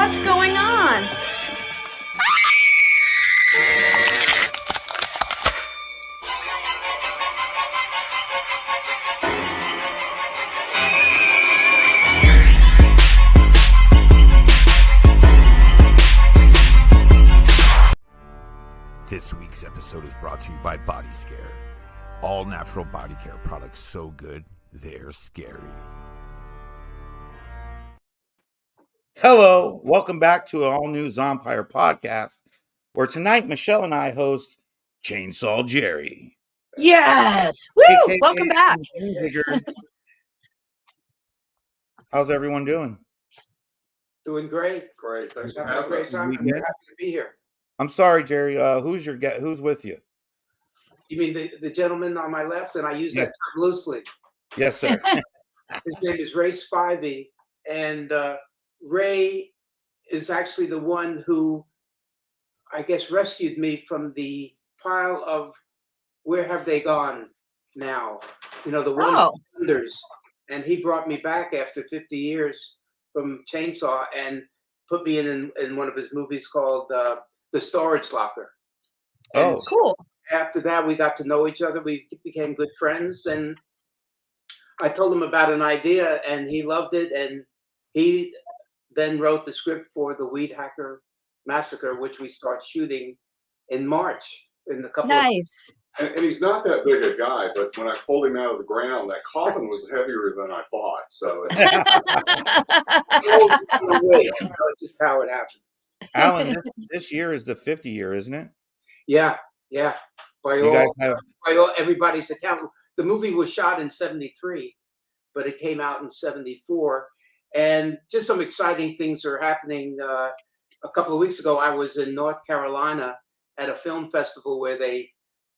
What's going on? This week's episode is brought to you by Body Scare. All natural body care products so good, they're scary. Hello, welcome back to an all-new Zompire podcast, where tonight Michelle and I host Chainsaw Jerry. Yes! Woo! AKA Welcome back. Danzinger. How's everyone doing? Doing great. Great. Thanks for Having a having great us. time. I'm happy to be here. I'm sorry, Jerry. Who's with you? You mean the gentleman on my left? And I use that term loosely. Yes, sir. His name is Ray Spivey. And Ray is actually the one who, I guess, rescued me from the pile of where have they gone now? You know, the one wonders. And he brought me back after 50 years from Chainsaw and put me in one of his movies called The Storage Locker. And cool. after that, we got to know each other. We became good friends. And I told him about an idea, and he loved it. And he then wrote the script for the WeedHacker Massacre, which we start shooting in March. In a couple Nice. And he's not that big a guy, but when I pulled him out of the ground, that coffin was heavier than I thought. So it's just how it happens. Alan, this year is the 50 year, isn't it? Yeah. By everybody's account. The movie was shot in 73, but it came out in 74. And just some exciting things are happening. A couple of weeks ago, I was in North Carolina at a film festival where they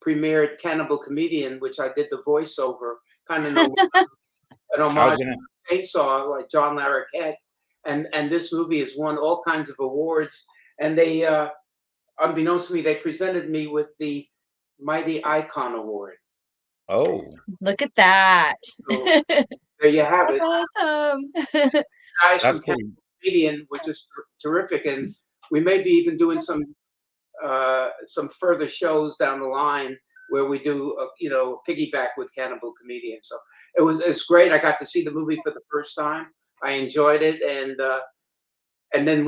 premiered Cannibal Comedian, which I did the voiceover, kind of an homage to Chainsaw, like John Larroquette. And this movie has won all kinds of awards. And they, unbeknownst to me, they presented me with the Mighty Icon Award. Oh, look at that. So, there you have it. Awesome. Guys from Cannibal Comedian, which is terrific. And we may be even doing some further shows down the line where we do piggyback with Cannibal Comedian. So it's great. I got to see the movie for the first time. I enjoyed it, and then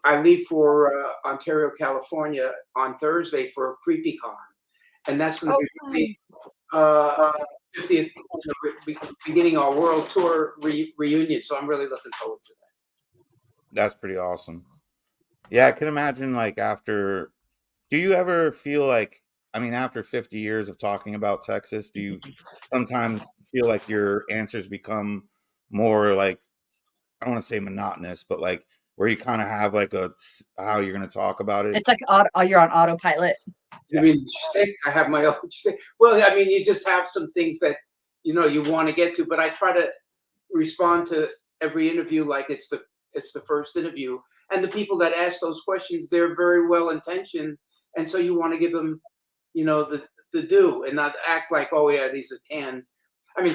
I leave for Ontario, California on Thursday for CreepyCon, and that's going to be 50th, beginning our world tour reunion. So I'm really looking forward to that. That's pretty awesome. Yeah, I can imagine, like, do you ever feel like, after 50 years of talking about Texas, do you sometimes feel like your answers become more like, I don't want to say monotonous, but like where you kind of have like how you're going to talk about it? It's like you're on autopilot. I mean, I have my own shtick. Well, you just have some things that, you want to get to, but I try to respond to every interview like it's the first interview. And the people that ask those questions, they're very well intentioned. And so you want to give them, the due and not act like, oh yeah, these are canned.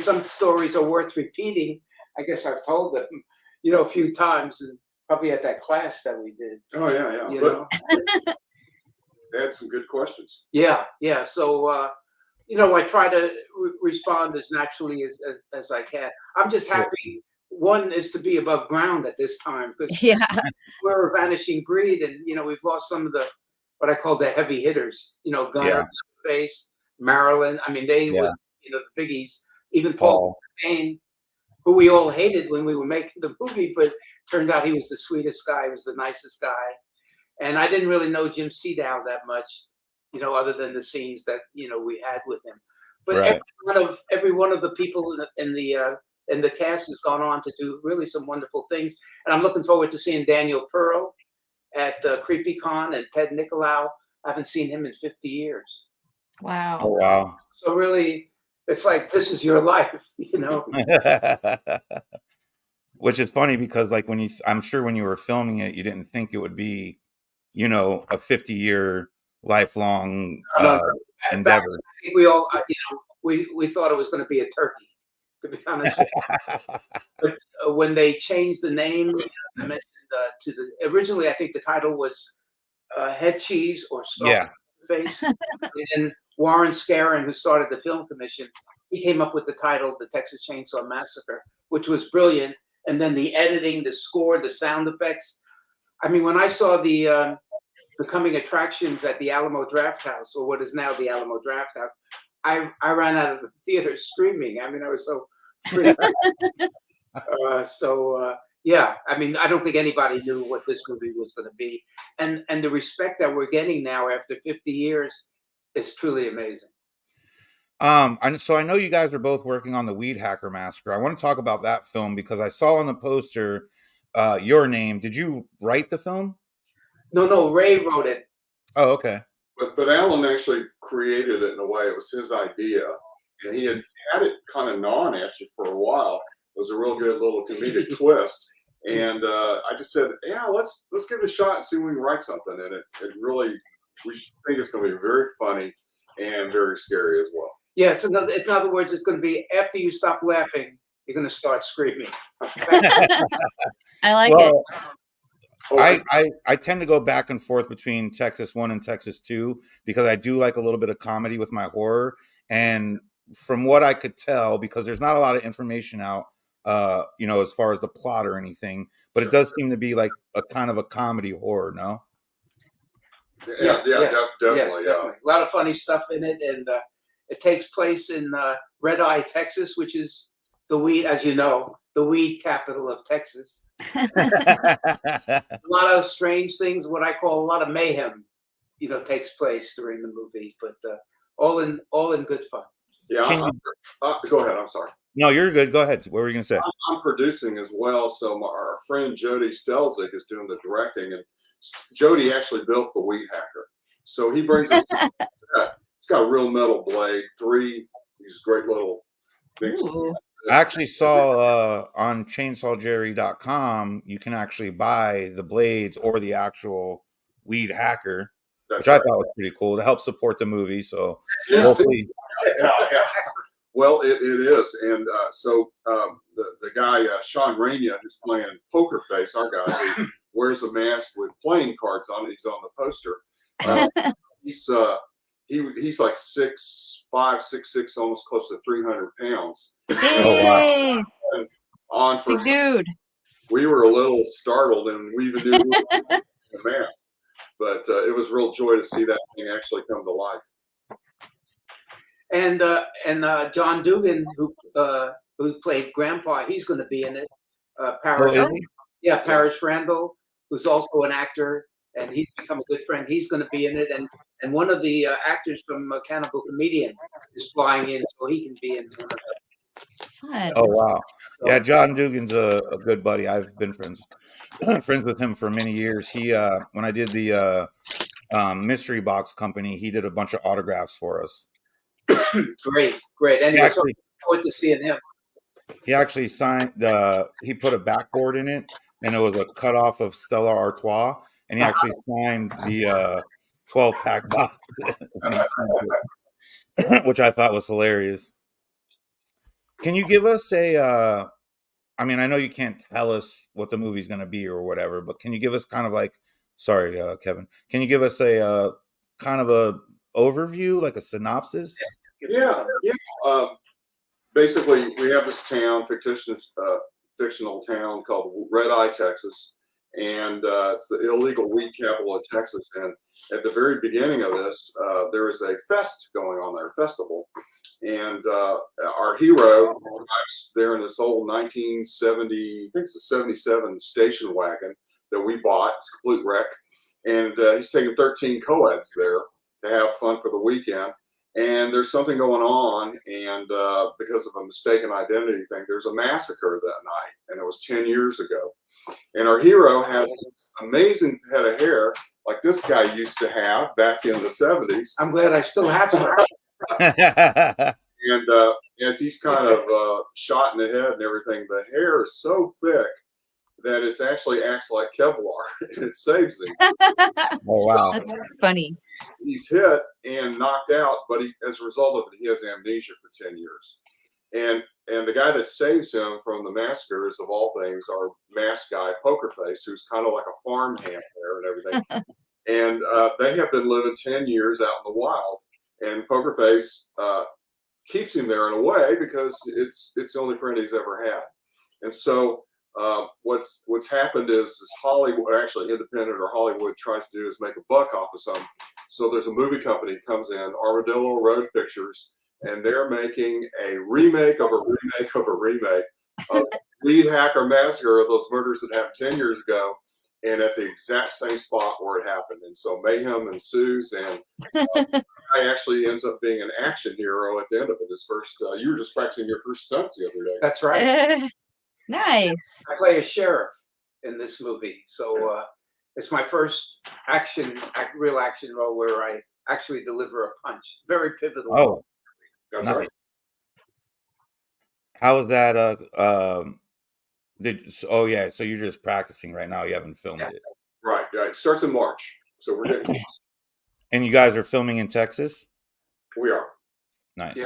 Some stories are worth repeating. I guess I've told them, a few times, and probably at that class that we did. Oh yeah. They had some good questions. Yeah. So, I try to respond as naturally as I can. I'm just happy. One is to be above ground at this time because we're a vanishing breed, and we've lost some of what I call the heavy hitters. Gunner, Face, Marilyn. They were the biggies. Even Paul Payne, who we all hated when we were making the movie, but turned out he was the sweetest guy. He was the nicest guy, and I didn't really know Jim Sedow that much, other than the scenes that we had with him. But every one of the people in the cast has gone on to do really some wonderful things. And I'm looking forward to seeing Daniel Pearl at CreepyCon and Ted Nicolau. I haven't seen him in 50 years. Wow. Oh, wow. So really, it's like, this is your life, Which is funny because like I'm sure when you were filming it, you didn't think it would be, a 50-year lifelong endeavor. I think we all, we thought it was going to be a turkey, to be honest with you. But when they changed the name, I mentioned to the originally I think the title was Head Cheese or Salt Yeah. Face. And Warren Scarron, who started the film commission, he came up with the title The Texas Chainsaw Massacre, which was brilliant. And then the editing, the score, the sound effects. I mean, when I saw the coming attractions at the Alamo Draft House, or what is now the Alamo Draft House, I ran out of the theater screaming. I mean, I was so freaked out. Yeah, I mean, I don't think anybody knew what this movie was going to be. And the respect that we're getting now after 50 years is truly amazing. So I know you guys are both working on the WeedHacker Massacre. I want to talk about that film because I saw on the poster your name. Did you write the film? No, Ray wrote it. Oh, okay. But Allen actually created it in a way. It was his idea, and he had it kind of gnawing at you for a while. It was a real good little comedic twist, and I just said, "Yeah, let's give it a shot and see if we can write something." And it really, we think it's going to be very funny and very scary as well. Yeah, in other words, it's going to be after you stop laughing, you're going to start screaming. I like it. I tend to go back and forth between Texas 1 and Texas 2 because I do like a little bit of comedy with my horror. And from what I could tell, because there's not a lot of information out, as far as the plot or anything, but it does seem to be like a kind of a comedy horror, no? Yeah, definitely. A lot of funny stuff in it, and it takes place in Red Eye, Texas, which is as you know, the weed capital of Texas. A lot of strange things, what I call a lot of mayhem, takes place during the movie, but all in good fun. Yeah, go ahead. I'm sorry. No, you're good. Go ahead. What were you going to say? I'm producing as well, so our friend Jody Stelzik is doing the directing, and Jody actually built the WeedHacker. So he brings us. It's got a real metal blade, 3 these great little things. I actually saw on chainsawjerry.com you can actually buy the blades or the actual WeedHacker, which I thought was pretty cool to help support the movie. So hopefully, yeah. Well, it is, and so the guy Sean Raina, who's playing Poker Face, our guy who wears a mask with playing cards on it. He's on the poster. He's like 6'5", 6'6", almost close to 300 pounds. Hey, On for dude. We were a little startled, and we even knew the mask. But it was a real joy to see that thing actually come to life. And John Dugan, who played Grandpa, he's going to be in it. Parrish Randall, who's also an actor, and he's become a good friend. He's going to be in it, and one of the actors from Cannibal Comedian is flying in, so he can be in it. Oh wow! Yeah, John Dugan's a good buddy. I've been friends with him for many years. He when I did the mystery box company, he did a bunch of autographs for us. Great. And he actually forward to seeing him. He actually signed he put a backboard in it, and it was a cutoff of Stella Artois, and he actually signed the 12-pack box when he signed it, which I thought was hilarious. Can you give us a I mean, I know you can't tell us what the movie's going to be or whatever, but can you give us kind of like, sorry, Kevin, can you give us a kind of a overview, like a synopsis? Yeah. Basically, we have this town, fictional town called Red Eye, Texas, and it's the illegal weed capital of Texas. And at the very beginning of this, there is a fest going on there, festival. And our hero arrives there in this old 1970, I think it's a 77 station wagon that we bought. It's a complete wreck. And he's taking 13 co-eds there to have fun for the weekend. And there's something going on, and because of a mistaken identity thing, there's a massacre that night, and it was 10 years ago. And our hero has this amazing head of hair like this guy used to have back in the 70s. I'm glad I still have some. And as he's kind of shot in the head and everything, the hair is so thick that it actually acts like Kevlar, and it saves him. Oh, wow. That's funny. He's hit and knocked out, but as a result of it, he has amnesia for 10 years. And the guy that saves him from the massacres of all things, our mask guy, Pokerface, who's kind of like a farmhand there and everything. And they have been living 10 years out in the wild. And Pokerface keeps him there in a way because it's the only friend he's ever had. And so what's happened is Hollywood, actually independent or Hollywood, tries to do is make a buck off of some. So there's a movie company comes in, Armadillo Road Pictures, and they're making a remake of a remake of a remake of WeedHacker Massacre, of those murders that happened 10 years ago, and at the exact same spot where it happened. And so mayhem ensues, and guy actually ends up being an action hero at the end of it. His first, you were just practicing your first stunts the other day. That's right. Nice. I play a sheriff in this movie, so it's my first real action role where I actually deliver a punch. Very pivotal. Oh, That's nice. right. How is that? Oh yeah, so you're just practicing right now. You haven't filmed it. Right. Yeah, it starts in March, so we're getting close. And you guys are filming in Texas? We are. Nice.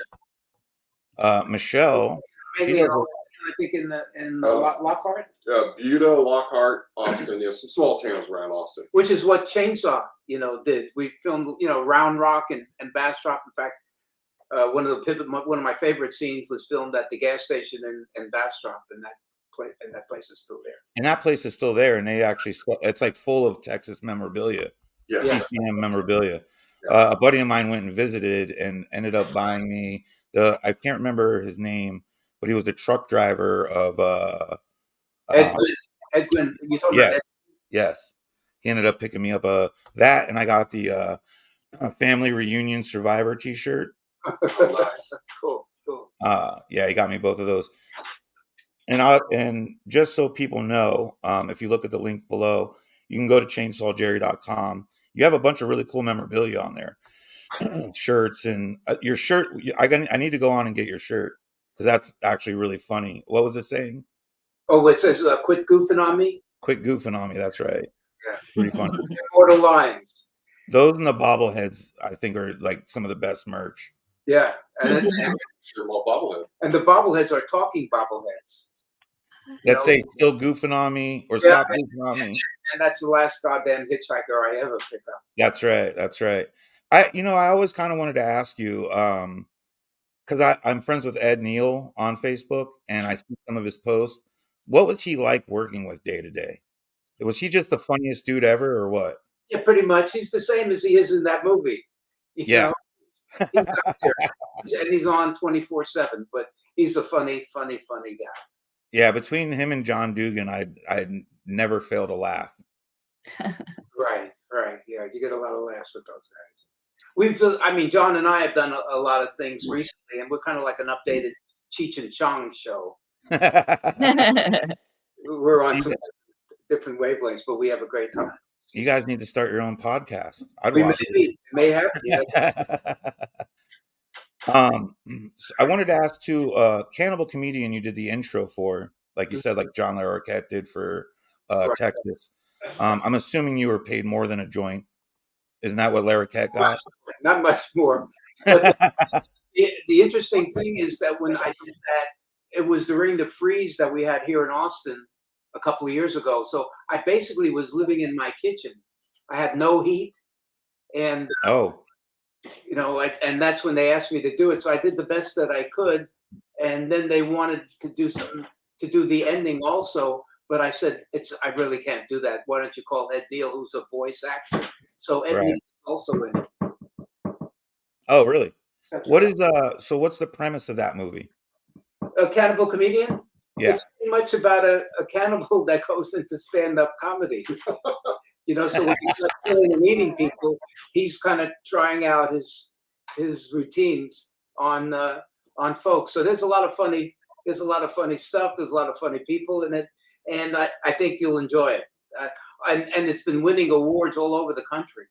Yeah. Michelle, Mainly I think in Lockhart, Buda, Lockhart, Austin. Yeah, some small towns around Austin. which is what Chainsaw, did. We filmed, Round Rock and Bastrop. In fact, one of my favorite scenes was filmed at the gas station in Bastrop, and that place is still there. and that place is still there, and they actually it's like full of Texas memorabilia. Yes. TCM memorabilia. A buddy of mine went and visited and ended up buying me I can't remember his name, but he was the truck driver of Edwin, you talking about Edwin? Yes. He ended up picking me up that, and I got the family reunion survivor t-shirt. Oh, nice. Cool. Yeah, he got me both of those. And just so people know, if you look at the link below, you can go to chainsawjerry.com. You have a bunch of really cool memorabilia on there. Shirts and your shirt. I need to go on and get your shirt because that's actually really funny. What was it saying? Oh, it says quit goofing on me. Quit goofing on me. That's right. Yeah. Pretty funny. Immortal lines. Those and the bobbleheads, I think, are like some of the best merch. Yeah. And Sure, well, bobblehead. And the bobbleheads are talking bobbleheads. That say "still goofing on me" or "stop goofing on me." And that's the last goddamn hitchhiker I ever pick up. That's right. That's right. I always kind of wanted to ask you, because I'm friends with Ed Neal on Facebook, and I see some of his posts. What was he like working with day to day? Was he just the funniest dude ever, or what? Yeah, pretty much. He's the same as he is in that movie. You know? He's out there, and he's on 24/7. But he's a funny guy. Yeah, between him and John Dugan, I never fail to laugh. Right. Yeah, you get a lot of laughs with those guys. John and I have done a lot of things recently, and we're kind of like an updated Cheech and Chong show. We're on some different wavelengths, but we have a great time. You guys need to start your own podcast. We may have. Yeah. I wanted to ask too, Cannibal Comedian you did the intro for, like you said, like John Larroquette did for Texas. I'm assuming you were paid more than a joint. Isn't that what Larroquette got? Not much more. But the interesting thing is that when I did that, it was during the freeze that we had here in Austin a couple of years ago. So I basically was living in my kitchen. I had no heat, and and that's when they asked me to do it. So I did the best that I could, and then they wanted to do the ending also. But I said, I really can't do that. Why don't you call Ed Neal, who's a voice actor? So Ed Neal is also in it. Oh, really? So what's the premise of that movie? A Cannibal Comedian? Yeah. It's pretty much about a cannibal that goes into stand-up comedy. So when he's not killing and eating people, he's kind of trying out his routines on folks. So there's a lot of funny stuff. There's a lot of funny people in it, and I think you'll enjoy it. And it's been winning awards all over the country.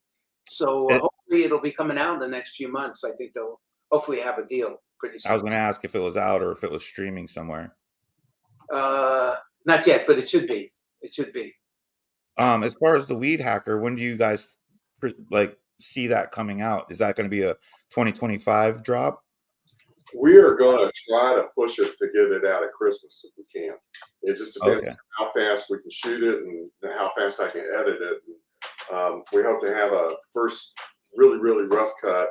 So hopefully it'll be coming out in the next few months. I think they'll hopefully have a deal pretty soon. I was going to ask if it was out or if it was streaming somewhere. Not yet, but it should be. It should be. As far as the WeedHacker, when do you guys see that coming out? Is that going to be a 2025 drop? We are going to try to push it to get it out at Christmas if we can. It just depends on how fast we can shoot it and how fast I can edit it. And, we hope to have a first really, really rough cut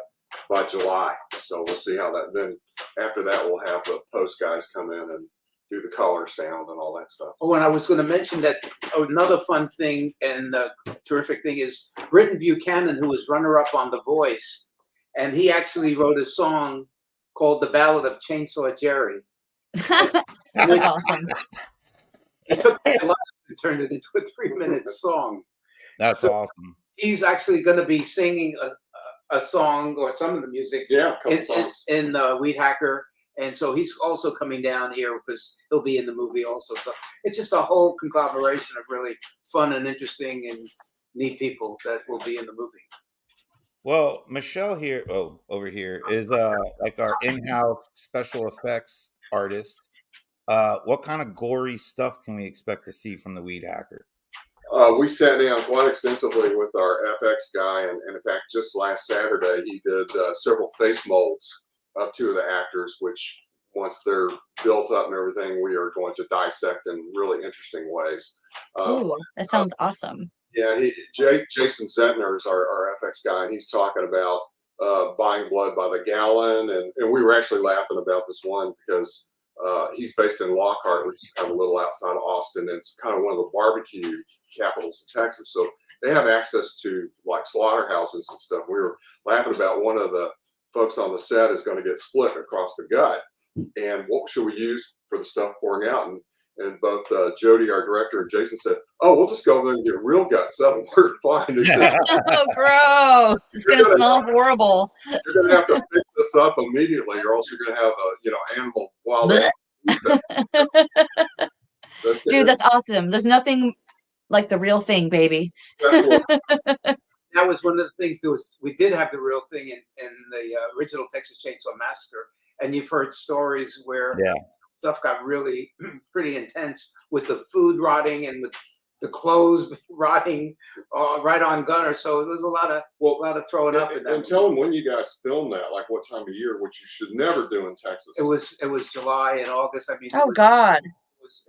by July. So we'll see how that. Then after that, we'll have the post guys come in and do the color, sound, and all that stuff. Oh, and I was going to mention that another fun thing and terrific thing is Britton Buchanan, who was runner-up on The Voice, and he actually wrote a song called "The Ballad of Chainsaw Jerry." That's awesome. He took it and turned it into a 3-minute song. That's awesome. He's actually going to be singing a song or some of the music in WeedHacker. And so he's also coming down here because he'll be in the movie also. So it's just a whole conglomeration of really fun and interesting and neat people that will be in the movie. Well, Michelle here, over here, is like our in-house special effects artist. What kind of gory stuff can we expect to see from the WeedHacker? We sat down quite extensively with our FX guy, and in fact, just last Saturday, he did several face molds of 2 of the actors, which once they're built up and everything, we are going to dissect in really interesting ways. Ooh, that sounds awesome. Yeah, Jason Zentner is our FX guy, and he's talking about buying blood by the gallon, and we were actually laughing about this one because he's based in Lockhart, which is kind of a little outside of Austin, and it's kind of one of the barbecue capitals of Texas. So they have access to like slaughterhouses and stuff. We were laughing about one of the folks on the set is going to get split across the gut, and what should we use for the stuff pouring out? And both Jody, our director, and Jason said, "Oh, we'll just go over there and get real guts. That'll work fine." Oh, gross! It's gonna smell horrible. You're gonna have to pick this up immediately, or else you're gonna have a animal wild. Dude, that's awesome. There's nothing like the real thing, baby. That was one of the things. We did have the real thing in the original Texas Chainsaw Massacre, and you've heard stories where stuff got really pretty intense with the food rotting and with the clothes rotting right on gunner. So there's a lot of throwing up in that. And tell them when you guys filmed that, like what time of year, which you should never do in Texas. It was July and August. I mean, God.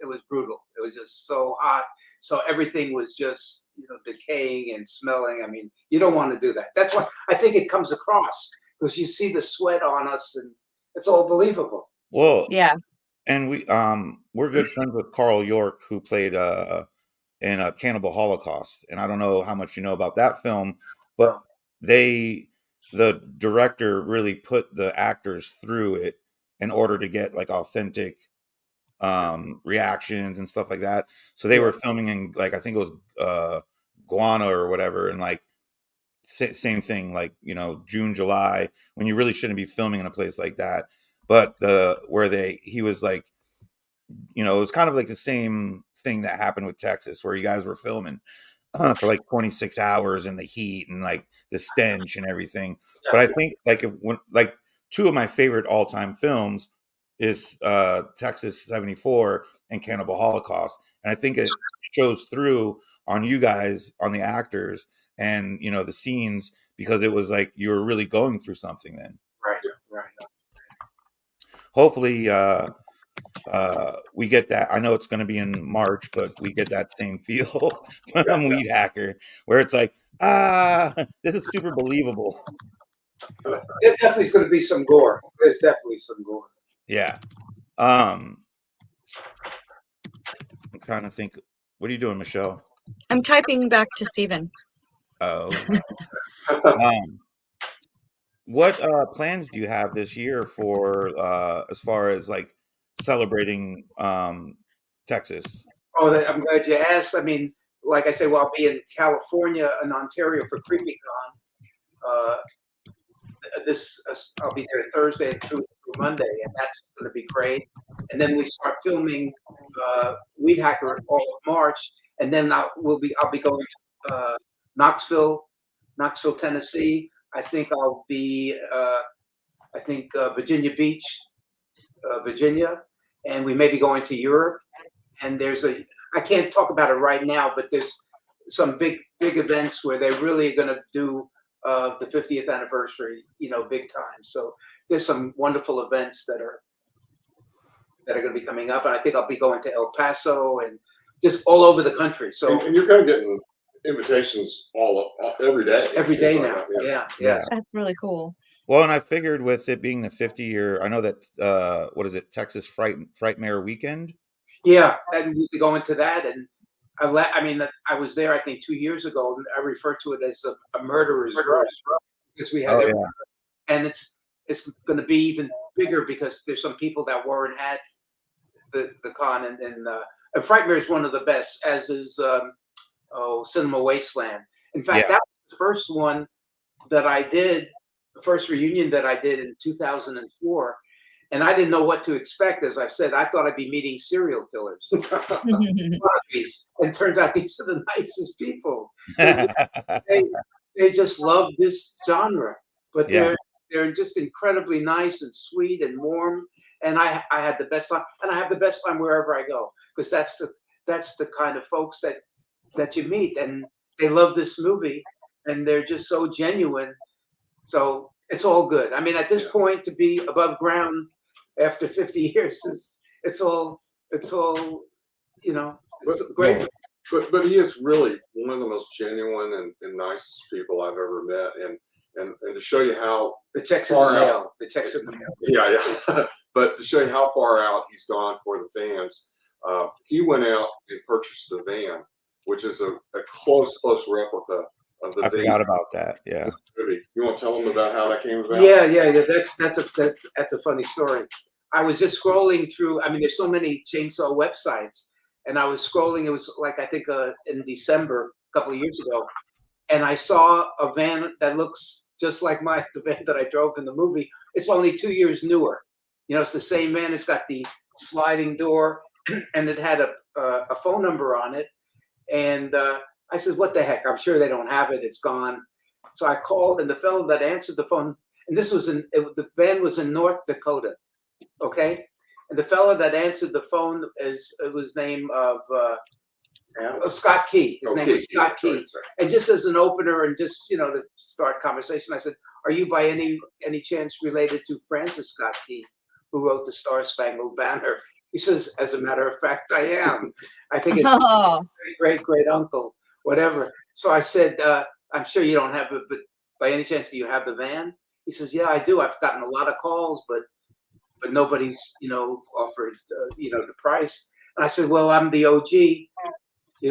It was brutal. It was just so hot. So everything was just, decaying and smelling. I mean, you don't want to do that. That's why I think it comes across, because you see the sweat on us and it's all believable. Well, yeah. And we're good friends with Carl York, who played in Cannibal Holocaust. And I don't know how much you know about that film, but the director really put the actors through it in order to get like authentic reactions and stuff like that. So they were filming in like, I think it was Guana or whatever, and like same thing, like June, July, when you really shouldn't be filming in a place like that. But he was like, it was kind of like the same thing that happened with Texas, where you guys were filming for like 26 hours in the heat and like the stench and everything. But I think like 2 of my favorite all-time films is Texas 74 and Cannibal Holocaust. And I think it shows through on you guys, on the actors and, the scenes, because it was like you were really going through something then. Right. Hopefully we get that. I know it's going to be in March, but we get that same feel from WeedHacker, where it's like, this is super believable. There definitely is going to be some gore. There's definitely some gore. Yeah. I'm trying to think. What are you doing, Michelle? I'm typing back to Steven. Oh. What plans do you have this year for as far as like celebrating Texas? Oh, I'm glad you asked. I mean, like I say, I'll be in California and Ontario for CreepyCon. I'll be there Thursday through Monday, and that's going to be great. And then we start filming WeedHacker all of March, and then I'll be going to Knoxville, Tennessee. I think I'll be Virginia Beach, Virginia, and we may be going to Europe. And I can't talk about it right now, but there's some big events where they're really going to do of the 50th anniversary, big time. So there's some wonderful events that are going to be coming up, and I think I'll be going to El Paso and just all over the country. So and you're kind of getting invitations every day. Every day like now. that, Yeah. That's really cool. Well, and I figured with it being the 50-year, I know that what is it, Texas Frightmare Weekend? Yeah, and we could go into that. And I was there, I think, 2 years ago, and I refer to it as a murderer's row, because we had and it's going to be even bigger because there's some people that weren't at the con, and Frightmare is one of the best, as is Cinema Wasteland. In fact, that was the first one that I did, the first reunion that I did in 2004. And I didn't know what to expect. As I've said, I thought I'd be meeting serial killers. And turns out these are the nicest people. They just love this genre, but they're just incredibly nice and sweet and warm. And I had the best time, and I have the best time wherever I go, because that's the kind of folks that you meet, and they love this movie, and they're just so genuine. So it's all good. I mean, at this point, to be above ground after 50 years it's all it's great. But he is really one of the most genuine and nicest people I've ever met, and to show you how the Texas Mail. Yeah. But to show you how far out he's gone for the fans, he went out and purchased the van, which is a close replica of the. I forgot about that. Yeah. You want to tell them about how that came about? Yeah. That's a funny story. I was just scrolling through. I mean, there's so many chainsaw websites, and I was scrolling. It was like, I think in December, a couple of years ago, and I saw a van that looks just like the van that I drove in the movie. It's only 2 years newer. It's the same van. It's got the sliding door, and it had a phone number on it. And I said, "What the heck? I'm sure they don't have it. It's gone." So I called, and the fellow that answered the phone, and the van was in North Dakota, okay? And the fellow that answered the phone was name of Scott Key. His name was Scott Key. Sorry. And just as an opener, and just to start conversation, I said, "Are you by any chance related to Francis Scott Key, who wrote the Star Spangled Banner?" He says, "As a matter of fact, I am. I think it's great uncle, whatever." So I said, "I'm sure you don't have it, but by any chance, do you have the van?" He says, "Yeah, I do. I've gotten a lot of calls, but nobody's offered the price." And I said, "Well, I'm the OG.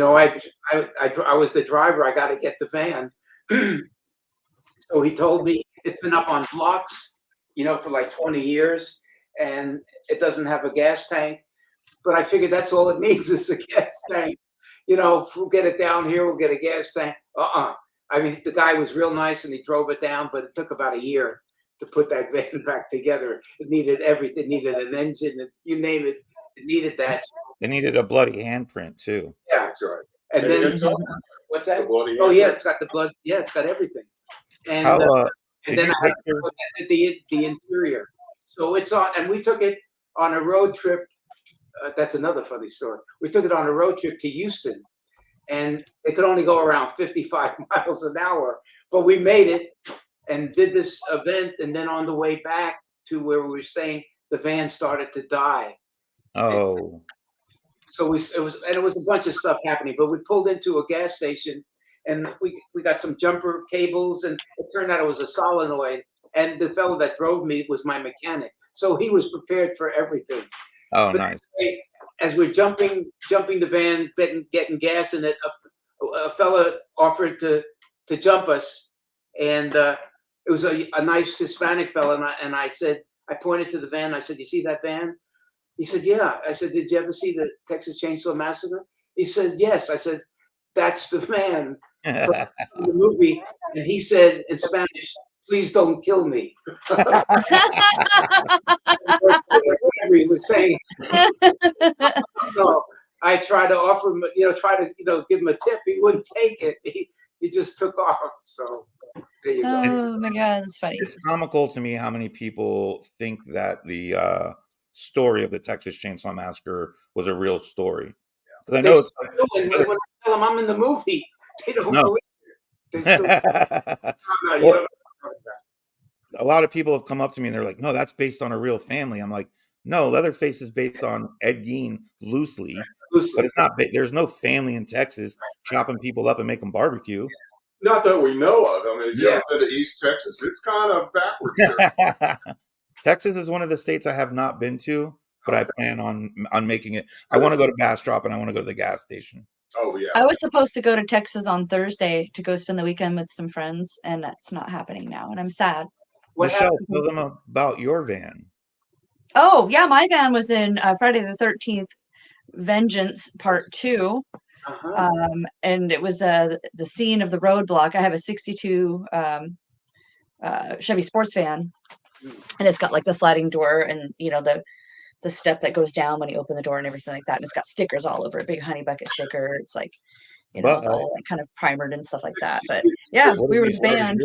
I was the driver. I got to get the van." So he told me it's been up on blocks, for like 20 years. And it doesn't have a gas tank, but I figured that's all it needs is a gas tank. We'll get it down here, we'll get a gas tank. I mean, the guy was real nice and he drove it down, but it took about a year to put that van back together. It needed everything. It needed an engine, you name it. It needed that. It needed a bloody handprint too. Yeah, That's right. And then what's that? Oh yeah, it's got the blood. Yeah, it's got everything. And then I had the interior. So it's on, and we took it on a road trip. That's another funny story. We took it on a road trip to Houston, and it could only go around 55 miles an hour. But we made it and did this event, and then on the way back to where we were staying, the van started to die. Oh. So it was a bunch of stuff happening. But we pulled into a gas station, and we got some jumper cables, and it turned out it was a solenoid. And the fellow that drove me was my mechanic, so he was prepared for everything. Oh, but nice. As we're jumping the van, getting gas in it, a fella offered to jump us, and it was a nice Hispanic fella. And I said, I pointed to the van. I said, "You see that van?" He said, "Yeah." I said, "Did you ever see the Texas Chainsaw Massacre?" He said, "Yes." I said, "That's the van from the movie." And he said in Spanish, "Please don't kill me." Whatever he was saying. So I tried to offer him, give him a tip. He wouldn't take it. He just took off. So there you go. Oh my God, that's funny. It's comical to me how many people think that the story of the Texas Chainsaw Massacre was a real story. I know when I tell them I'm in the movie, they don't believe it. They still, no, you Or don't know. a lot of people have come up to me and they're like, "No, that's based on a real family." I'm like, "No, Leatherface is based on Ed Gein loosely, but it's not. There's no family in Texas chopping people up and making barbecue." Not that we know of. I mean, if you ever been to East Texas, it's kind of backwards there. Texas is one of the states I have not been to, but I plan on making it. I want to go to Bastrop and I want to go to the gas station. Oh yeah. I was supposed to go to Texas on Thursday to go spend the weekend with some friends, and that's not happening now, and I'm sad. Michelle, tell them about your van. Oh, yeah, my van was in Friday the 13th Vengeance Part 2. And it was the scene of the roadblock. I have a 62 Chevy sports van, and it's got like the sliding door and, you know, the step that goes down when you open the door and everything like that. And it's got stickers all over it, big honey bucket sticker. It's like, you know, it's all like kind of primered and stuff like that. But yeah, we were banned.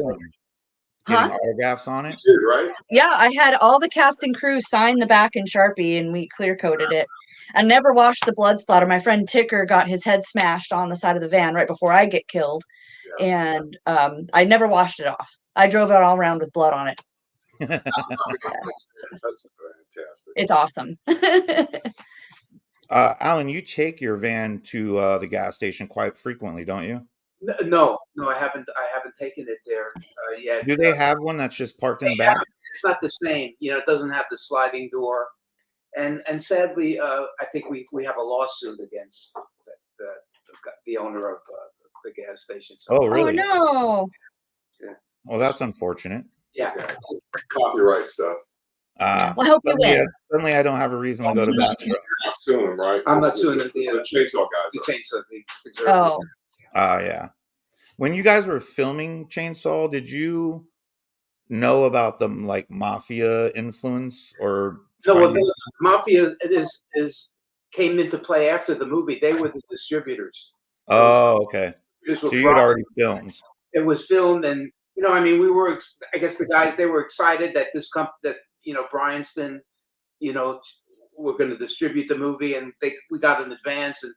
Getting autographs on it? You did, right? Yeah, I had all the cast and crew sign the back in Sharpie, and we clear coated it. I never washed the blood splatter. My friend Ticker got his head smashed on the side of the van right before I get killed, and I never washed it off. I drove it all around with blood on it. That's fantastic. It's awesome. Alan, you take your van to the gas station quite frequently, don't you? No, I haven't taken it there yet. Do they have one that's just parked in the back? It's not the same. You know, it doesn't have the sliding door, and sadly, I think we have a lawsuit against the owner of the gas station. So, oh, really? Oh no. Yeah. Well, that's unfortunate. Yeah. Copyright stuff. Well, I hope you win. Suddenly, I don't have a reason to go to Bastrop. You're not suing them, right? I'm not suing the chainsaw guys. The chainsaw. Oh. Yeah. When you guys were filming Chainsaw, did you know about the like mafia influence or? No, well, the mafia came into play after the movie. They were the distributors. Oh, okay. So you had already filmed. It was filmed, and you know, I mean, we were. I guess the guys, they were excited that you know, Bryanston, you know, were going to distribute the movie, and we got an advance, and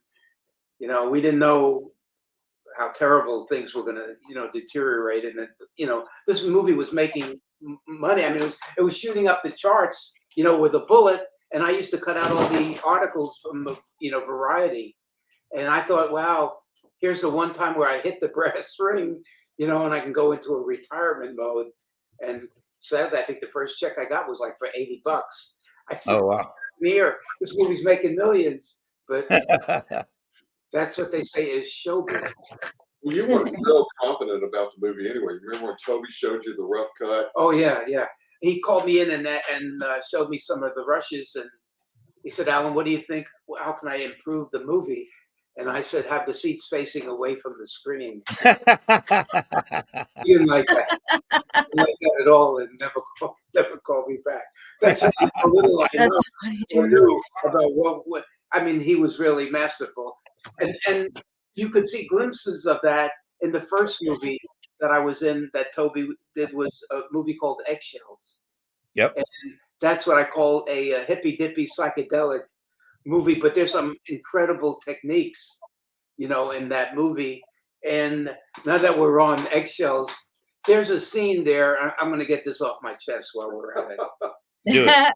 you know, we didn't know how terrible things were going to, you know, deteriorate, and that, you know, this movie was making money. I mean, it was shooting up the charts, you know, with a bullet. And I used to cut out all the articles from the, you know, Variety, and I thought, wow, here's the one time where I hit the brass ring, you know, and I can go into a retirement mode. And sadly, I think the first check I got was like for $80. I said, oh wow, here, this movie's making millions, but that's what they say is showbiz. Well, you weren't real confident about the movie anyway. Remember when Toby showed you the rough cut? Oh yeah. He called me in and showed me some of the rushes, and he said, "Alan, what do you think? How can I improve the movie?" And I said, "Have the seats facing away from the screen." He didn't like that. He didn't like that at all, and never called me back. That's how little I knew about what. I mean, he was really masterful, and you could see glimpses of that in the first movie that I was in that Toby did, was a movie called Eggshells. Yep. And that's what I call a hippy dippy psychedelic movie, but there's some incredible techniques, you know, in that movie. And now that we're on Eggshells, there's a scene there. I'm going to get this off my chest while we're at it.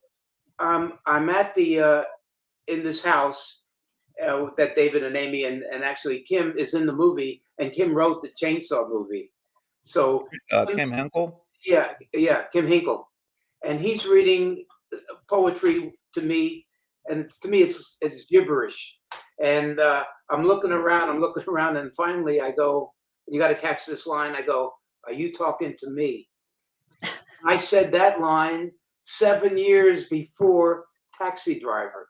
I'm at the in this house that David and Amy and actually Kim is in the movie, and Kim wrote the Chainsaw movie. So Kim Hinkle? Yeah, Kim Hinkle. And he's reading poetry to me, and to me it's gibberish. And I'm looking around, and finally I go, "You got to catch this line." I go, "Are you talking to me?" I said that line 7 years before Taxi Driver.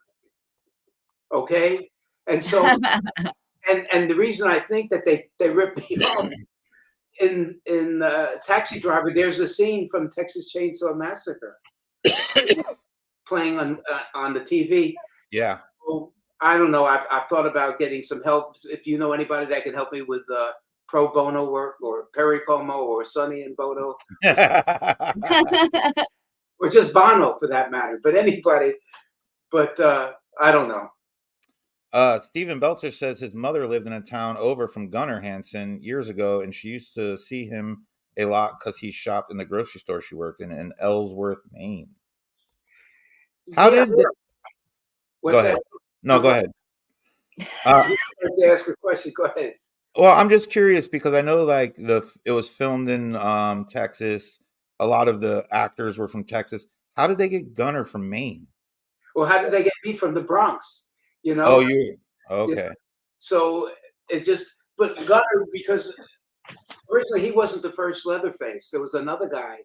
Okay? And so and the reason I think that they ripped me off in Taxi Driver, there's a scene from Texas Chainsaw Massacre playing on the TV. Yeah. So, I don't know. I've thought about getting some help. If you know anybody that can help me with pro bono work, or Perry Como, or Sonny and Bono, or just Bono for that matter. But anybody. But I don't know. Stephen Belzer says his mother lived in a town over from Gunnar Hansen years ago, and she used to see him a lot because he shopped in the grocery store she worked in Ellsworth, Maine. How did? What's Go ahead. that? No, go ahead. To ask a question. Go ahead. Well, I'm just curious because I know like it was filmed in Texas. A lot of the actors were from Texas. How did they get Gunnar from Maine? Well, how did they get me from the Bronx? You know? Oh, you okay. So it just, but Gunnar, because originally he wasn't the first Leatherface. There was another guy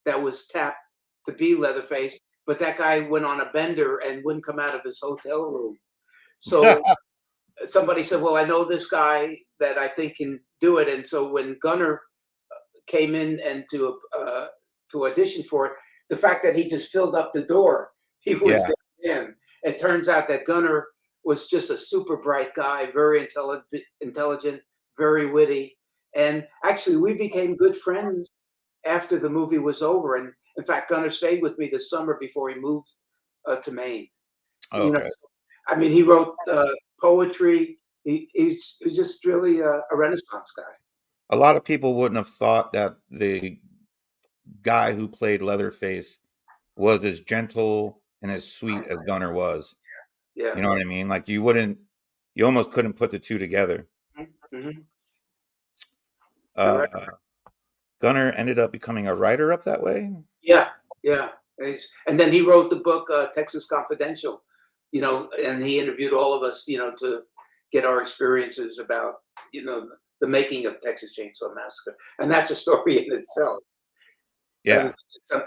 that was tapped to be Leatherface, but that guy went on a bender and wouldn't come out of his hotel room. So somebody said, well, I know this guy that I think can do it. And so when Gunnar came in and to audition for it, the fact that he just filled up the door, he was in. It turns out that Gunnar was just a super bright guy, very intelligent, very witty. And actually, we became good friends after the movie was over. And in fact, Gunnar stayed with me this summer before he moved to Maine. Okay. You know, I mean, he wrote poetry. He's just really a Renaissance guy. A lot of people wouldn't have thought that the guy who played Leatherface was as gentle and as sweet as Gunnar was. Yeah. You know what I mean? Like you almost couldn't put the two together. Mm-hmm. Gunnar ended up becoming a writer up that way. Yeah. And then he wrote the book Texas Confidential, you know, and he interviewed all of us, you know, to get our experiences about, you know, the making of Texas Chainsaw Massacre. And that's a story in itself. Yeah.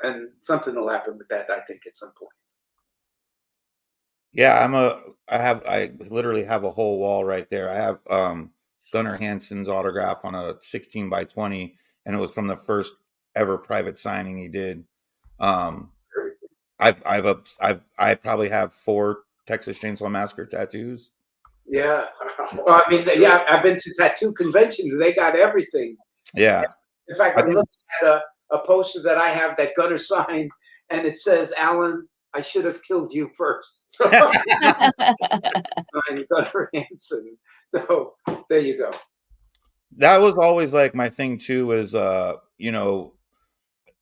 And something will happen with that, I think, at some point. Yeah, I literally have a whole wall right there. I have Gunnar Hansen's autograph on a 16 by 20, and it was from the first ever private signing he did. I probably have 4 Texas Chainsaw Massacre tattoos. Yeah. Well, I mean, yeah, I've been to tattoo conventions. They got everything. Yeah. In fact, I'm looking at a poster that I have that Gunnar signed, and it says, "Allen, I should have killed you first." Gunnar Hansen. So there you go. That was always like my thing too, is you know,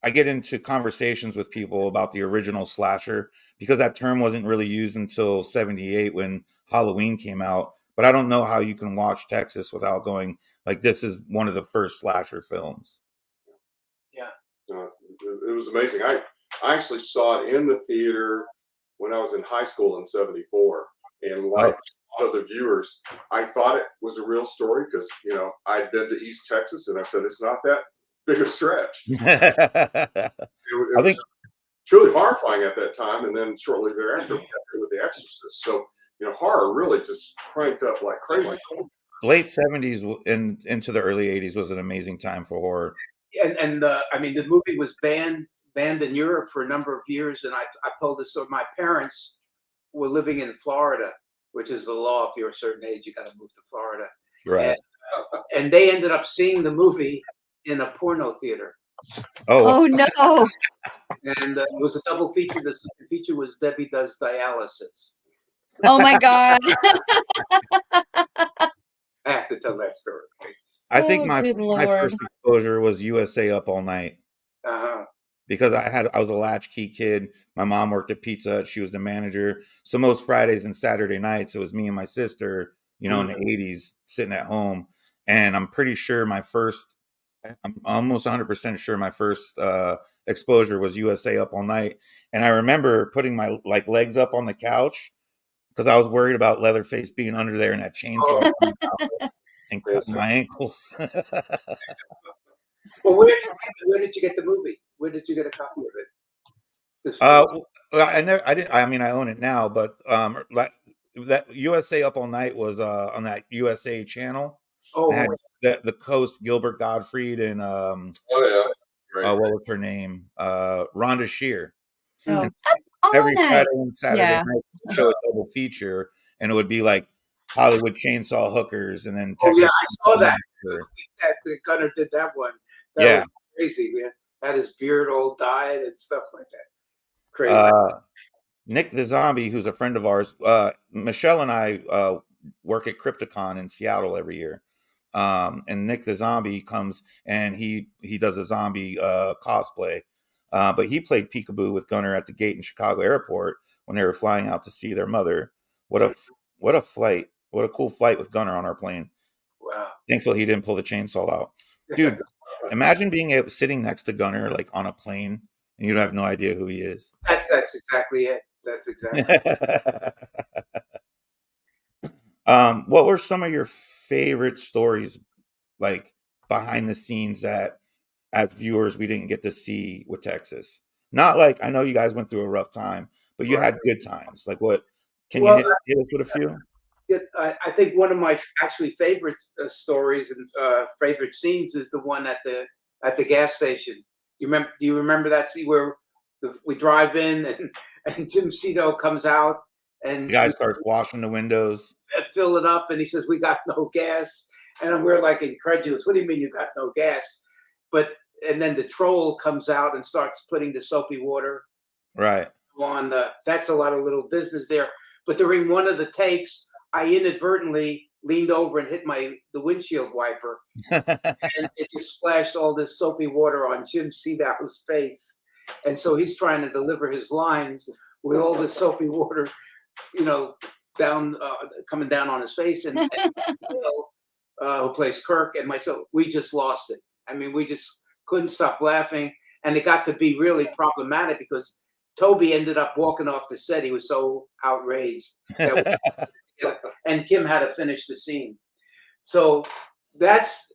I get into conversations with people about the original slasher because that term wasn't really used until 78 when Halloween came out. But I don't know how you can watch Texas without going like, this is one of the first slasher films. Yeah. It was amazing. I actually saw it in the theater when I was in high school in '74. And like a lot of the viewers, I thought it was a real story because, you know, I'd been to East Texas and I said, it's not that big a stretch. It was truly horrifying at that time. And then shortly thereafter, we got there with The Exorcist. So, you know, horror really just cranked up like crazy. Late 70s and into the early 80s was an amazing time for horror. And I mean, the movie was banned in Europe for a number of years. And I've told this, so my parents were living in Florida, which is the law. If you're a certain age, you got to move to Florida. Right. And they ended up seeing the movie in a porno theater. Oh no. And it was a double feature. The second feature was Debbie Does Dialysis. Oh my God. I have to tell that story. I think my first exposure was USA Up All Night. Because I was a latchkey kid. My mom worked at Pizza Hut. She was the manager. So most Fridays and Saturday nights, it was me and my sister, you know, in the 80s sitting at home. And I'm pretty sure I'm almost 100% sure my first exposure was USA Up All Night. And I remember putting my legs up on the couch because I was worried about Leatherface being under there and that chainsaw and cutting my ankles. Well, where did you get the movie? Where did you get a copy of it? I mean, I own it now, but that USA Up All Night was on that USA channel. Oh, had the Coast, Gilbert Gottfried, and Right. what was her name? Rhonda Shear. Oh. Every Friday and Saturday night, show a double feature, and it would be like Hollywood Chainsaw Hookers, and then Texas I saw that. That Gunnar did that one. That was crazy, man. Had his beard all dyed and stuff like that. Crazy. Nick the Zombie, who's a friend of ours, Michelle and I work at Crypticon in Seattle every year. And Nick the Zombie comes and he does a zombie cosplay. But he played peekaboo with Gunner at the gate in Chicago airport when they were flying out to see their mother. What a flight. What a cool flight with Gunner on our plane. Wow. Thankfully he didn't pull the chainsaw out. Dude, imagine being sitting next to Gunner like on a plane and you have no idea who he is. That's exactly it. That's exactly it. What were some of your favorite stories, like behind the scenes, that as viewers we didn't get to see with Texas? Not like, I know you guys went through a rough time, but you had good times. Like what? Can you hit us with a few? I think one of my actually favorite stories and favorite scenes is the one at the gas station. Do you remember that scene where we drive in and Jim Cito comes out and the guy starts washing the windows, fill it up, and he says, "We got no gas," and we're like incredulous. What do you mean you got no gas? And then the troll comes out and starts putting the soapy water right on that's a lot of little business there. But during one of the takes, I inadvertently leaned over and hit the windshield wiper, and it just splashed all this soapy water on Jim Cito's face. And so he's trying to deliver his lines with all this soapy water, down coming down on his face. And who plays Kirk and myself, we just lost it. I mean, we just couldn't stop laughing, and it got to be really problematic because Toby ended up walking off the set. He was so outraged. And Kim had to finish the scene. So that's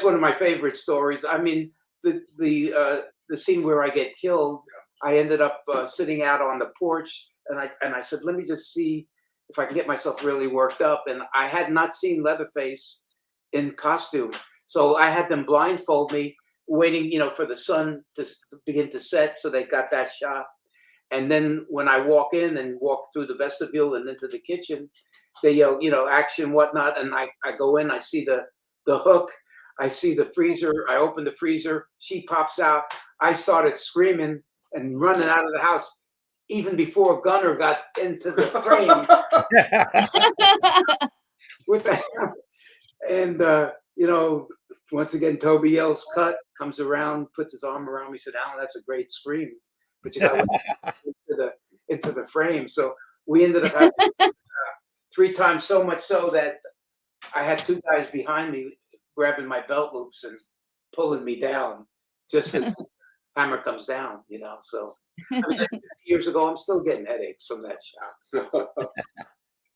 one of my favorite stories. I mean, the scene where I get killed, I ended up sitting out on the porch, and I said, let me just see if I can get myself really worked up. And I had not seen Leatherface in costume, so I had them blindfold me, waiting, for the sun to begin to set, so they got that shot. And then when I walk in and walk through the vestibule and into the kitchen, they yell, action, whatnot. And I go in, I see the hook, I see the freezer, I open the freezer, she pops out. I started screaming and running out of the house even before Gunner got into the frame. With that. And, once again, Toby yells, cut, comes around, puts his arm around me, said, Alan, that's a great scream, but you got to into the frame. So we ended up having 3 times, so much so that I had 2 guys behind me grabbing my belt loops and pulling me down just as the hammer comes down, So I mean, 50 years ago, I'm still getting headaches from that shot. So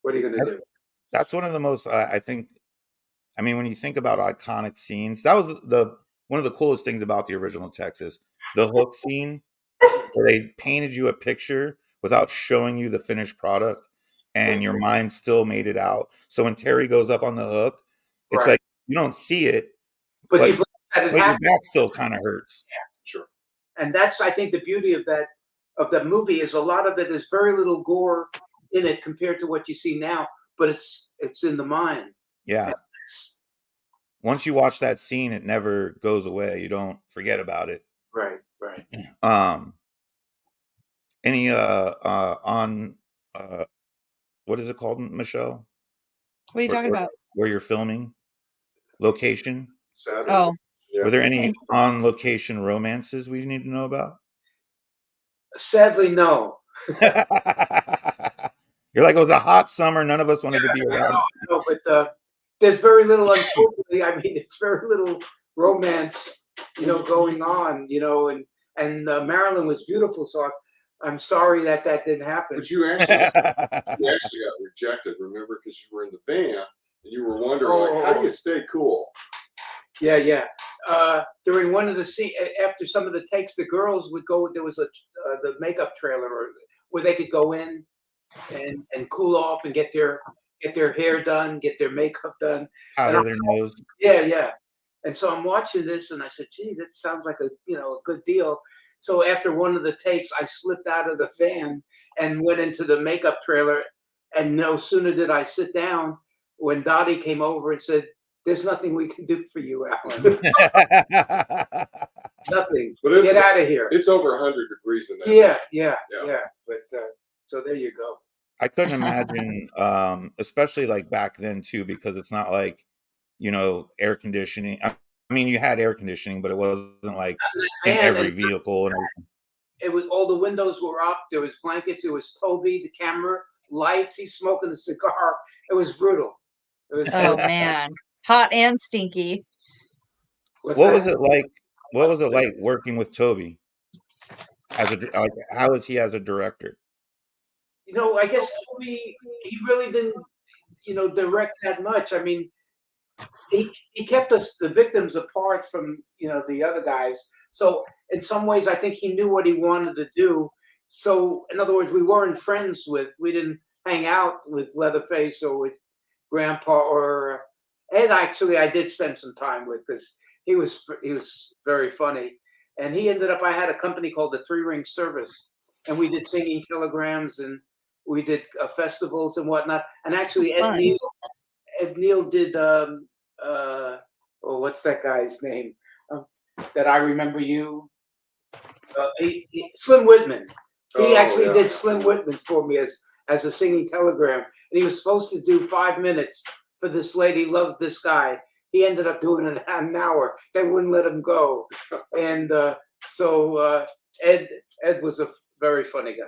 what are you going to do? That's one of the most, I think, I mean, when you think about iconic scenes, that was one of the coolest things about the original Texas, the hook scene, where they painted you a picture without showing you the finished product, and your mind still made it out. So when Terry goes up on the hook, it's like you don't see it, but your back still kind of hurts. Yeah, sure. And that's, I think, the beauty of that movie is a lot of it is very little gore in it compared to what you see now, but it's in the mind. Yeah. Once you watch that scene, it never goes away. You don't forget about it. Right. Any on what is it called, Michelle? What are you talking about? Where you're filming? Location? Saturday. Oh. Yeah. Were there any on location romances we need to know about? Sadly, no. You're like, it was a hot summer. None of us wanted to be around. No, but there's very little, unfortunately. I mean, it's very little romance, going on, and Marilyn was beautiful. So I'm sorry that didn't happen. But you actually got rejected, remember, because you were in the van and you were wondering, how do you stay cool? Yeah. During one of the scenes, after some of the takes, the girls would go. There was the makeup trailer where they could go in and cool off and get their hair done, get their makeup done, powder their nose. Yeah. And so I'm watching this, and I said, "Gee, that sounds like a good deal." So after one of the takes, I slipped out of the van and went into the makeup trailer. And no sooner did I sit down when Dottie came over and said, "There's nothing we can do for you, Alan. Nothing. Get out of here." It's over 100 degrees in there. Yeah. But so there you go. I couldn't imagine, especially like back then too, because it's not like, air conditioning. I mean, you had air conditioning, but it wasn't like in Man, every and vehicle and everything. it was all the windows were up. There was blankets. It was Toby, the camera, lights. He's smoking a cigar. It was brutal. It was Oh brutal. man, hot and stinky. What's What was that? it like? What was it like working with Toby as like? How is he as a director? I guess Toby, he really didn't, direct that much. I mean, he kept us the victims apart from the other guys. So in some ways, I think he knew what he wanted to do. So in other words, we didn't hang out with Leatherface or with Grandpa or Ed. Actually, I did spend some time with because he was very funny. And he ended up. I had a company called the Three Ring Service, and we did singing kilograms and we did festivals and whatnot. And actually, Ed Neal did. What's that guy's name? That I remember you. Slim Whitman. He actually did Slim Whitman for me as a singing telegram, and he was supposed to do 5 minutes for this lady. Loved this guy. He ended up doing an hour. They wouldn't let him go, and so Ed was a very funny guy.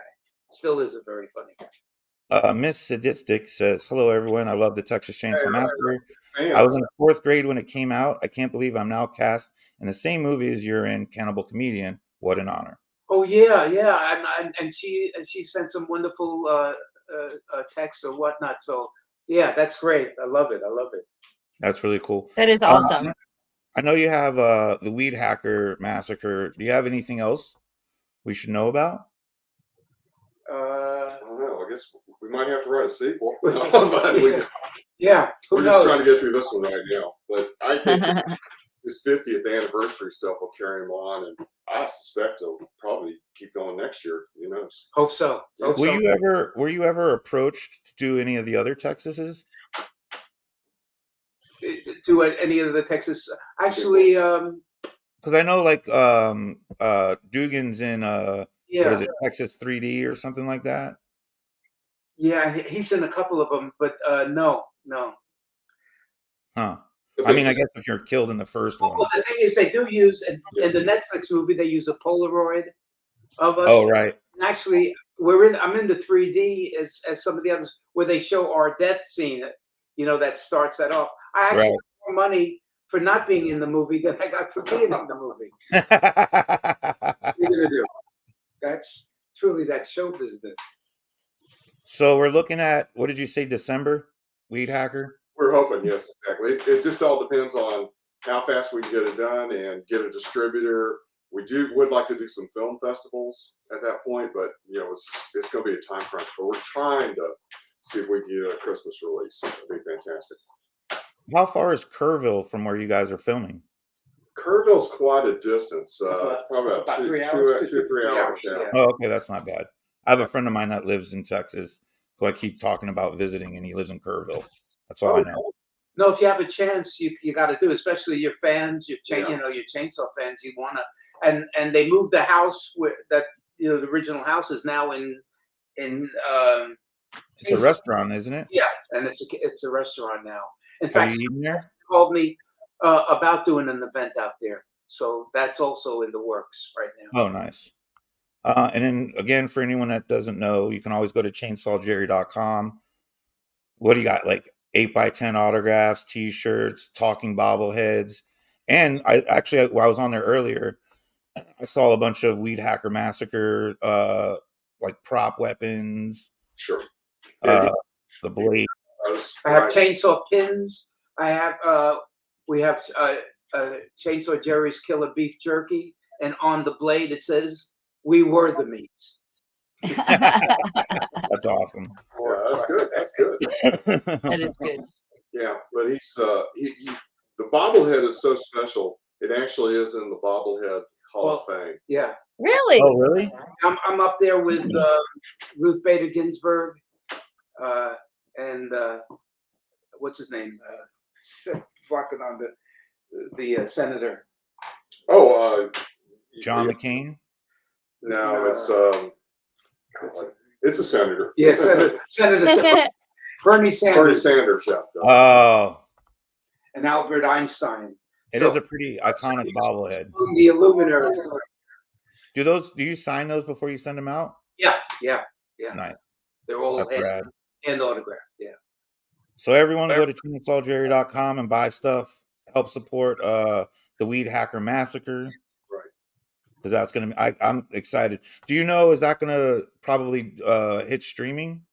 Still is a very funny guy. Miss Sadistic says, "Hello, everyone. I love the Texas Chainsaw Massacre. Fans. I was in the 4th grade when it came out. I can't believe I'm now cast in the same movie as you're in, Cannibal Comedian. What an honor." Oh yeah, and she sent some wonderful texts or whatnot. So yeah, that's great. I love it. That's really cool. That is awesome. I know you have the WeedHacker Massacre. Do you have anything else we should know about? I don't know. I guess we might have to write a sequel. Yeah, we're just trying to get through this one right now. But I think his 50th anniversary stuff will carry him on, and I suspect he'll probably keep going next year. Who knows? Hope so. Were you ever approached to do any of the other Texases? To any of the Texas, actually, because I know like Dugan's in what is it, Texas 3D or something like that. Yeah, he's in a couple of them, but no. Huh. I mean, I guess if you're killed in the first one. Well, the thing is, they do use in the Netflix movie. They use a Polaroid of us. Oh, right. And actually, I'm in the 3D as some of the others where they show our death scene. That starts that off. I actually got more money for not being in the movie than I got for being in the movie. What are you gonna do? That's truly that show business. So we're looking at, what did you say, December? WeedHacker? We're hoping, yes, exactly. It just all depends on how fast we can get it done and get a distributor. We would like to do some film festivals at that point, but it's going to be a time crunch. But we're trying to see if we can get a Christmas release. It'd be fantastic. How far is Kerrville from where you guys are filming? Kerrville's quite a distance. Probably about 2 or 3 hours. Yeah. Oh, okay, that's not bad. I have a friend of mine that lives in Texas who I keep talking about visiting, and he lives in Kerrville. That's all I know. No, if you have a chance, you got to do, especially your fans, your chainsaw fans. You want to, and they moved the house where that the original house is now in. It's a restaurant, isn't it? Yeah, and it's a restaurant now. In Are fact, you eating there? Called me about doing an event out there, so that's also in the works right now. Oh, nice. And then again, for anyone that doesn't know, you can always go to chainsawjerry.com. What do you got? Like 8x10 autographs, T-shirts, talking bobbleheads, and I actually, while I was on there earlier, I saw a bunch of WeedHacker Massacre, like prop weapons. Sure. The blade. I have chainsaw pins. I have we have Chainsaw Jerry's Killer Beef Jerky, and on the blade it says, "We were the meats." That's awesome. Yeah, that's good. That's good. That is good. Yeah, but he's the bobblehead is so special. It actually is in the bobblehead Hall of Fame. Yeah. Really? Oh, really? I'm up there with Ruth Bader Ginsburg, and what's his name? Walking on the senator. Oh, John McCain. No, it's It's a senator. Yeah, Senator Bernie Sanders. Bernie Sanders, yeah. Oh. And Albert Einstein. It is a pretty iconic bobblehead. The Illuminaries. Do you sign those before you send them out? Yeah. Nice. They're all hand autographed. Yeah. So everyone go to chainsawjerry.com and buy stuff. Help support the WeedHacker Massacre. Right. Because that's gonna be. I'm excited. Do you know? Is that gonna probably hit streaming?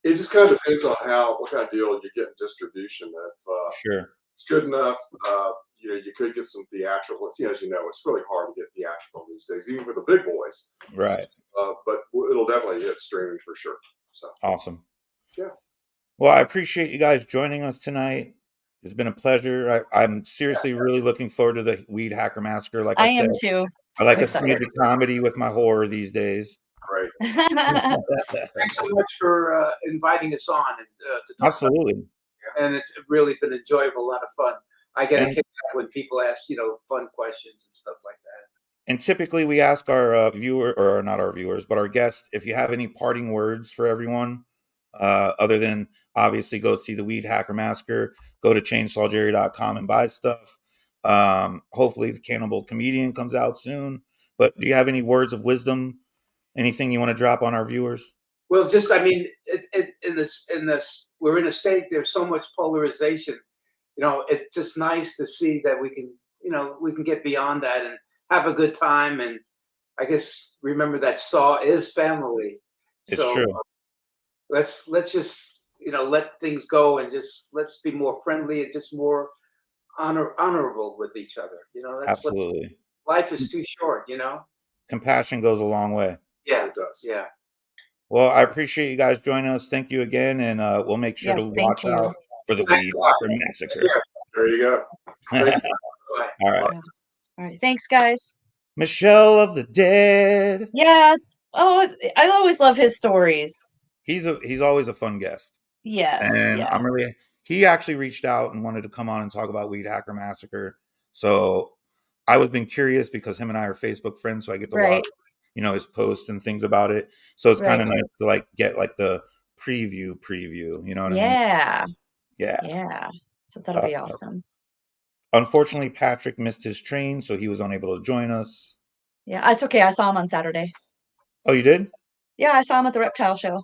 It just kind of depends on what kind of deal you get in distribution. If Sure, it's good enough, you could get some theatrical. As you know, it's really hard to get theatrical these days, even for the big boys. right. But it'll definitely hit streaming for sure. So Awesome. Yeah. Well, I appreciate you guys joining us tonight. It's been a pleasure. I'm seriously really looking forward to the WeedHacker Massacre. Like I said, am too. I like to see the comedy with my horror these days. Right. Thanks so much for inviting us on and to talk Absolutely. about it. And it's really been enjoyable, a lot of fun. I get a kick out when people ask, fun questions and stuff like that. And typically we ask our not our viewers, but our guests, if you have any parting words for everyone, other than obviously go see the WeedHacker Massacre, go to chainsawjerry.com and buy stuff. Hopefully the Cannibal Comedian comes out soon. But do you have any words of wisdom? Anything you want to drop on our viewers? Well, just, in this, we're in a state, there's so much polarization. It's just nice to see that we can get beyond that and have a good time. And I guess remember that Saw is family. It's true. Let's just, let things go and just let's be more friendly and just more honorable with each other. That's Absolutely. Life is too short, Compassion goes a long way. Yeah, it does. Yeah. Well, I appreciate you guys joining us. Thank you again. And we'll make sure to watch out for the WeedHacker Massacre. There you go. All right. All right. Thanks, guys. Michelle of the Dead. Yeah. Oh, I always love his stories. He's always a fun guest. Yes. And he actually reached out and wanted to come on and talk about WeedHacker Massacre. So I was being curious because him and I are Facebook friends, so I get to watch his posts and things about it. So it's kind of nice to get the preview. You know what I mean? Yeah. So that'll be awesome. Unfortunately, Patrick missed his train, so he was unable to join us. Yeah, it's okay. I saw him on Saturday. Oh, you did? Yeah, I saw him at the reptile show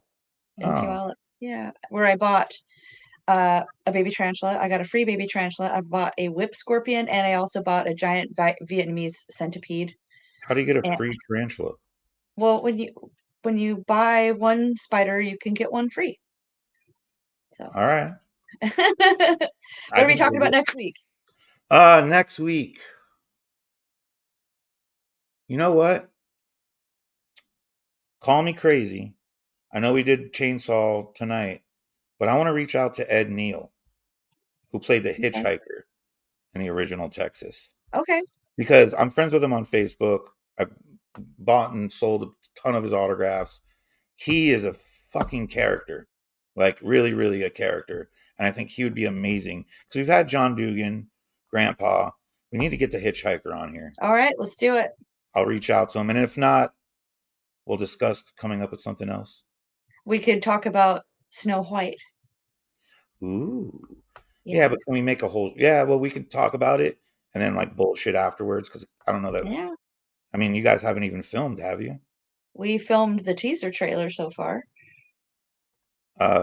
in Puyallup. Yeah, where I bought a baby tarantula. I you free baby tarantula. I bought a whip scorpion, and I also bought a giant Vietnamese centipede. How do you get a free tarantula? Well, when you buy one spider, you can get one free. So all right. What are we talking about next week? Next week. You know what? Call me crazy. I know we did Chainsaw tonight, but I want to reach out to Ed Neal, who played the hitchhiker in the original Texas. Okay. Because I'm friends with him on Facebook. I've bought and sold a ton of his autographs. He is a fucking character. Really, really a character. And I think he would be amazing. Because we've had John Dugan, Grandpa. We need to get the hitchhiker on here. All right, let's do it. I'll reach out to him. And if not, we'll discuss coming up with something else. We could talk about Snow White. Ooh. Yeah, but can we make a whole... Yeah, well, we could talk about it and then bullshit afterwards because I don't know that... Yeah. I mean, you guys haven't even filmed, have you? We filmed the teaser trailer so far.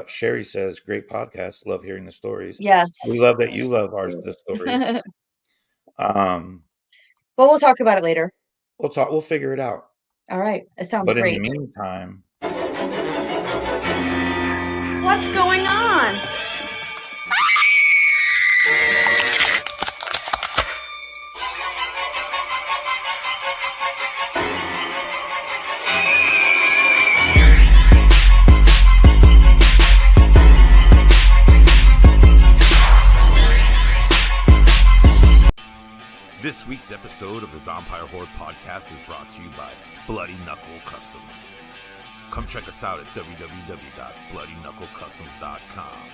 Sherry says, great podcast. Love hearing the stories. Yes. We love that you love the stories. But we'll talk about it later. We'll figure it out. All right. It sounds great. But in the meantime... What's going on? This week's episode of the Zompire Horde podcast is brought to you by Bloody Knuckle Customs. Come check us out at www.bloodyknucklecustoms.com.